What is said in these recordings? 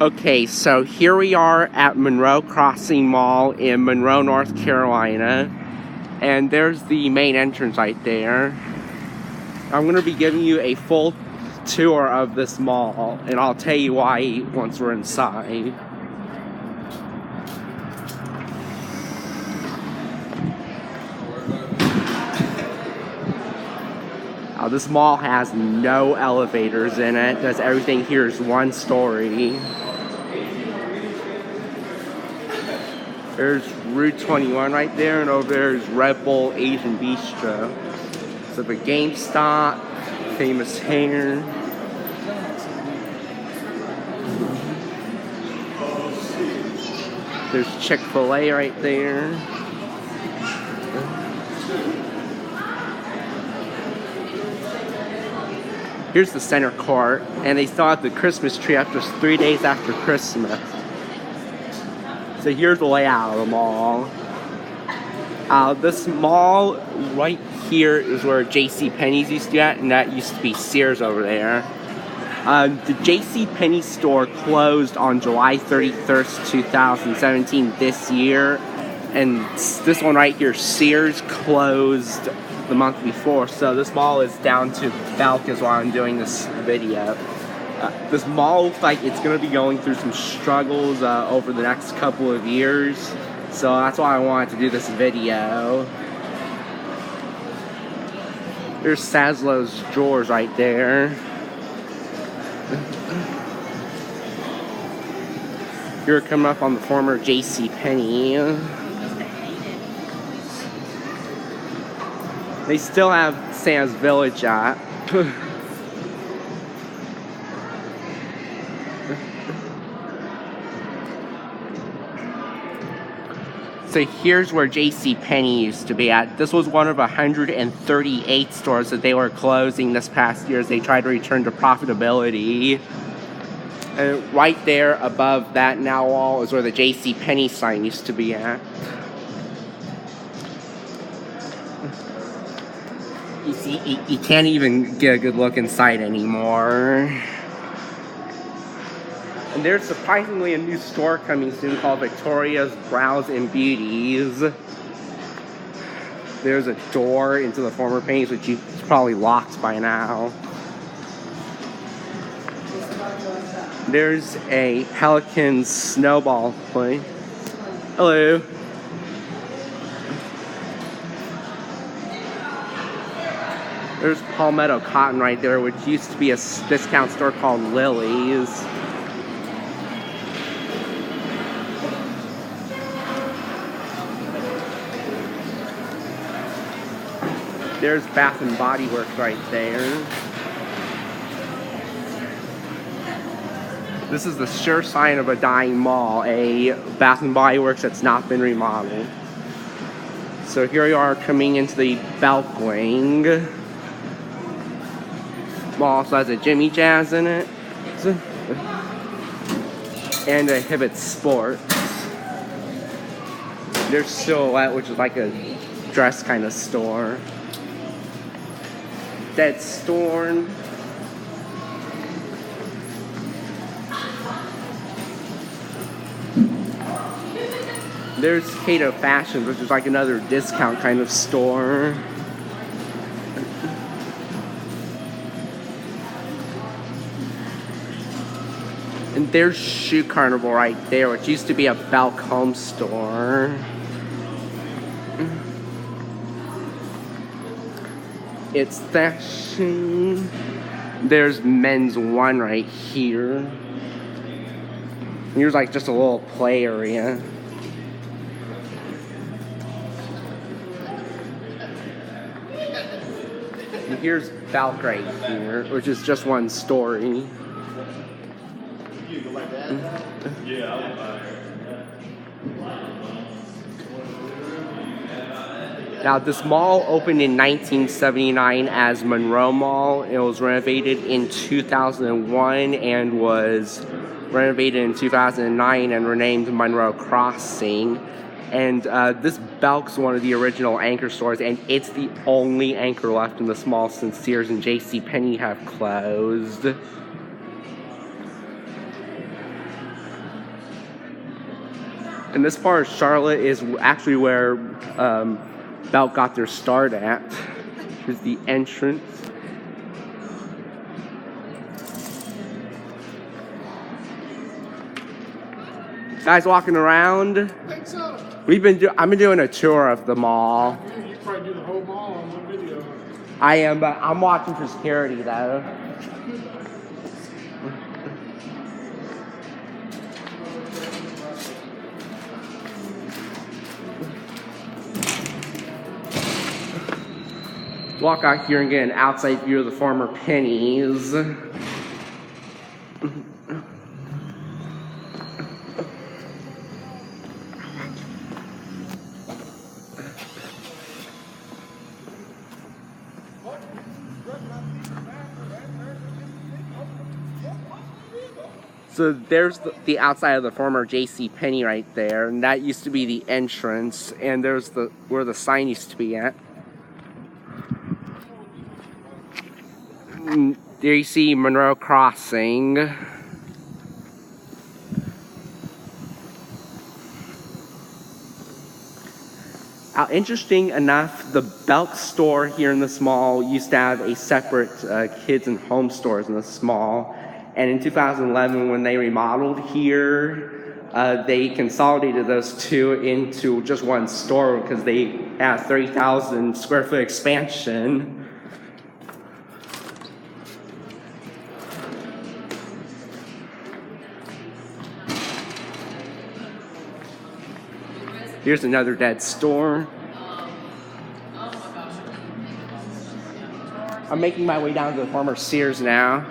Okay, so here we are at Monroe Crossing Mall in Monroe, North Carolina. And there's the main entrance right there. I'm going to be giving you a full tour of this mall, and I'll tell you why once we're inside. This mall has no elevators in it, because everything here is one story. There's Route 21 right there, and over there is Red Bull Asian Bistro. So the GameStop, Famous Hair. There's Chick-fil-A right there. Here's the center court, and they still have the Christmas tree up just 3 days after Christmas. So here's the layout of the mall. This mall right here is where JCPenney's used to be at, and that used to be Sears over there. The JCPenney store closed on July 31st, 2017 this year, and this one right here, Sears, closed the month before. So this mall is down to Belk is why I'm doing this video. This mall looks like it's going to be going through some struggles over the next couple of years, so that's why I wanted to do this video. There's Saslow's drawers right there. You're coming up on the former JCPenney. They still have Sam's Village at. So here's where JCPenney used to be at. This was one of 138 stores that they were closing this past year as they tried to return to profitability. And right there above that now wall is where the JCPenney sign used to be at. You see, you can't even get a good look inside anymore. And there's surprisingly a new store coming soon called Victoria's Brows and Beauties. There's a door into the former Penny's, which is probably locked by now. There's a Pelican snowball place. Hello. There's Palmetto Cotton right there, which used to be a discount store called Lily's. There's Bath and Body Works right there. This is the sure sign of a dying mall, a Bath and Body Works that's not been remodeled. So here we are coming into the Belk wing. Mall also has a Jimmy Jazz in it. And a Hibbett Sports. There's Silhouette, which is like a dress kind of store. Dead Storm. There's Cato Fashions, which is like another discount kind of store. And there's Shoe Carnival right there, which used to be a Belk home store. It's fashion. There's Men's One right here. Here's like just a little play area. And here's Belk right here, which is just one story. Now, this mall opened in 1979 as Monroe Mall. It was renovated in 2001 and was renovated in 2009 and renamed Monroe Crossing. And this Belk's one of the original anchor stores, and it's the only anchor left in this mall since Sears and JCPenney have closed. And this part of Charlotte is actually where Belk got their start at. Here's the entrance. Guys walking around. I think so. I've been doing a tour of the mall. Yeah, you probably do the whole mall on one video. I am, but I'm watching for security though. Walk out here and get an outside view of the former Pennies. So there's the outside of the former JCPenney right there, and that used to be the entrance, and there's where the sign used to be at. There you see Monroe Crossing. Interesting enough, the Belk store here in this mall used to have a separate kids and home stores in this mall. And in 2011, when they remodeled here, they consolidated those two into just one store because they had a 30,000 square foot expansion. Here's another dead store. I'm making my way down to the former Sears now.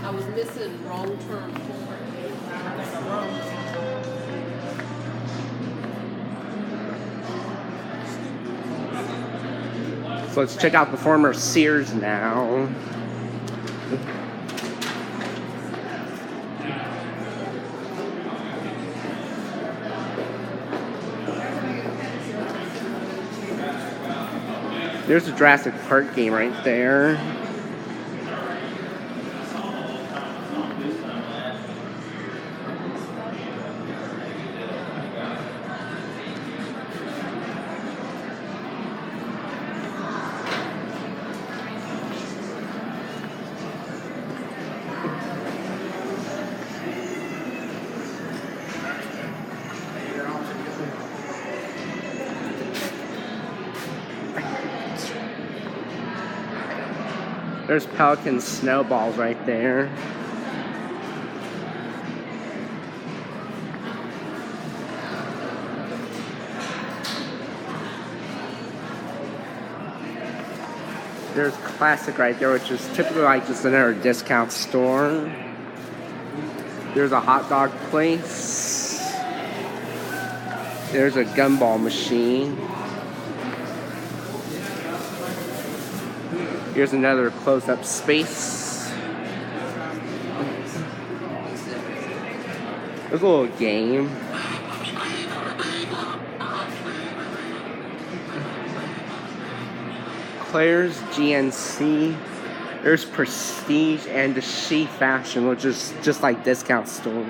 I was missing wrong turn forward. So let's check out the former Sears now. There's a Jurassic Park game right there. There's Pelican snowballs right there. There's Classic right there, which is typically like just another discount store. There's a hot dog place. There's a gumball machine. Here's another close-up space. There's a little game. Claire's GNC. There's Prestige and the She Fashion, which is just like discount store.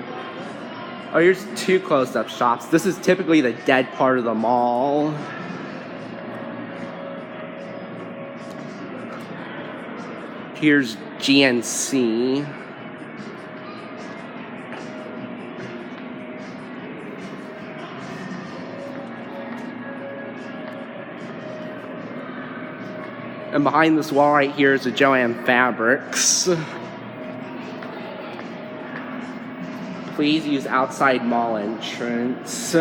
Oh, here's two close-up shops. This is typically the dead part of the mall. Here's GNC. And behind this wall right here is a Joann Fabrics. Please use outside mall entrance.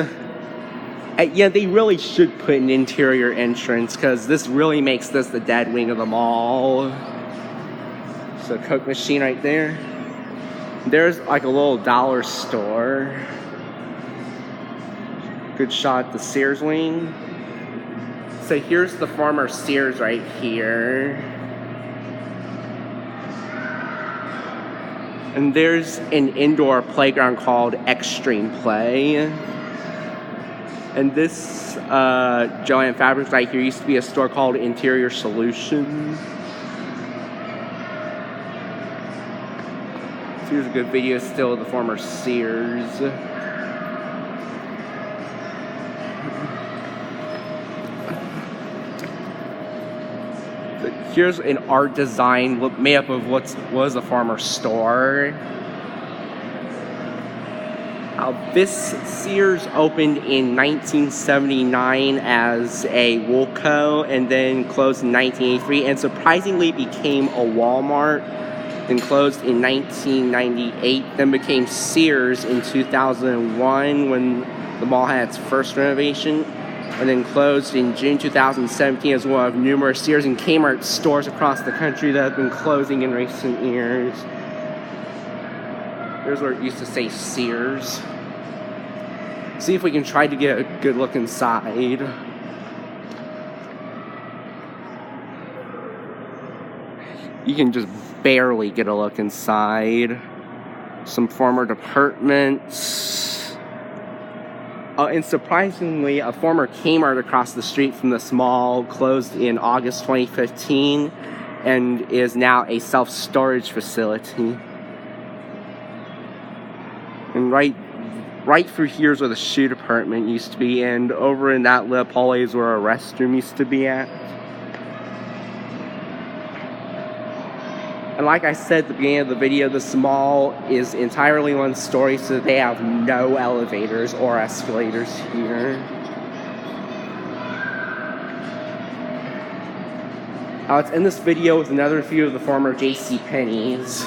Yeah, they really should put an interior entrance because this really makes this the dead wing of the mall. So Coke machine right there. There's like a little dollar store. Good shot at the Sears wing. So here's the former Sears right here. And there's an indoor playground called Extreme Play. And this Joann Fabrics right here used to be a store called Interior Solutions. Here's a good video still of the former Sears. Here's an art design made up of what was a former store. This Sears opened in 1979 as a Woolco and then closed in 1983 and surprisingly became a Walmart, then closed in 1998, then became Sears in 2001 when the mall had its first renovation, and then closed in June 2017 as one of numerous Sears and Kmart stores across the country that have been closing in recent years. Here's where it used to say Sears. See if we can try to get a good look inside. You can just barely get a look inside. Some former departments. Oh, and surprisingly, a former Kmart across the street from this mall closed in August 2015 and is now a self-storage facility. And right through here is where the shoe department used to be, and over in that lip hallway is where a restroom used to be at. And like I said at the beginning of the video, this mall is entirely one story, so they have no elevators or escalators here. Let's end this video with another few of the former JCPenney's.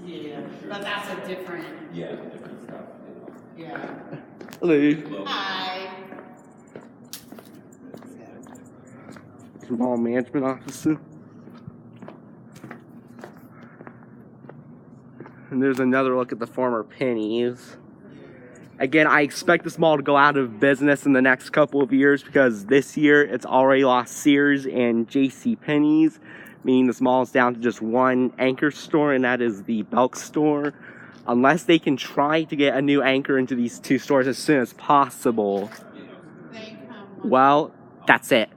Yeah, but that's a different. Yeah, different stuff. Yeah. Hello. Hi. Mall management officer. And there's another look at the former Pennies. Again, I expect this mall to go out of business in the next couple of years because this year it's already lost Sears and JCPenney's, meaning this mall is down to just one anchor store, and that is the Belk store. Unless they can try to get a new anchor into these two stores as soon as possible. Well, that's it.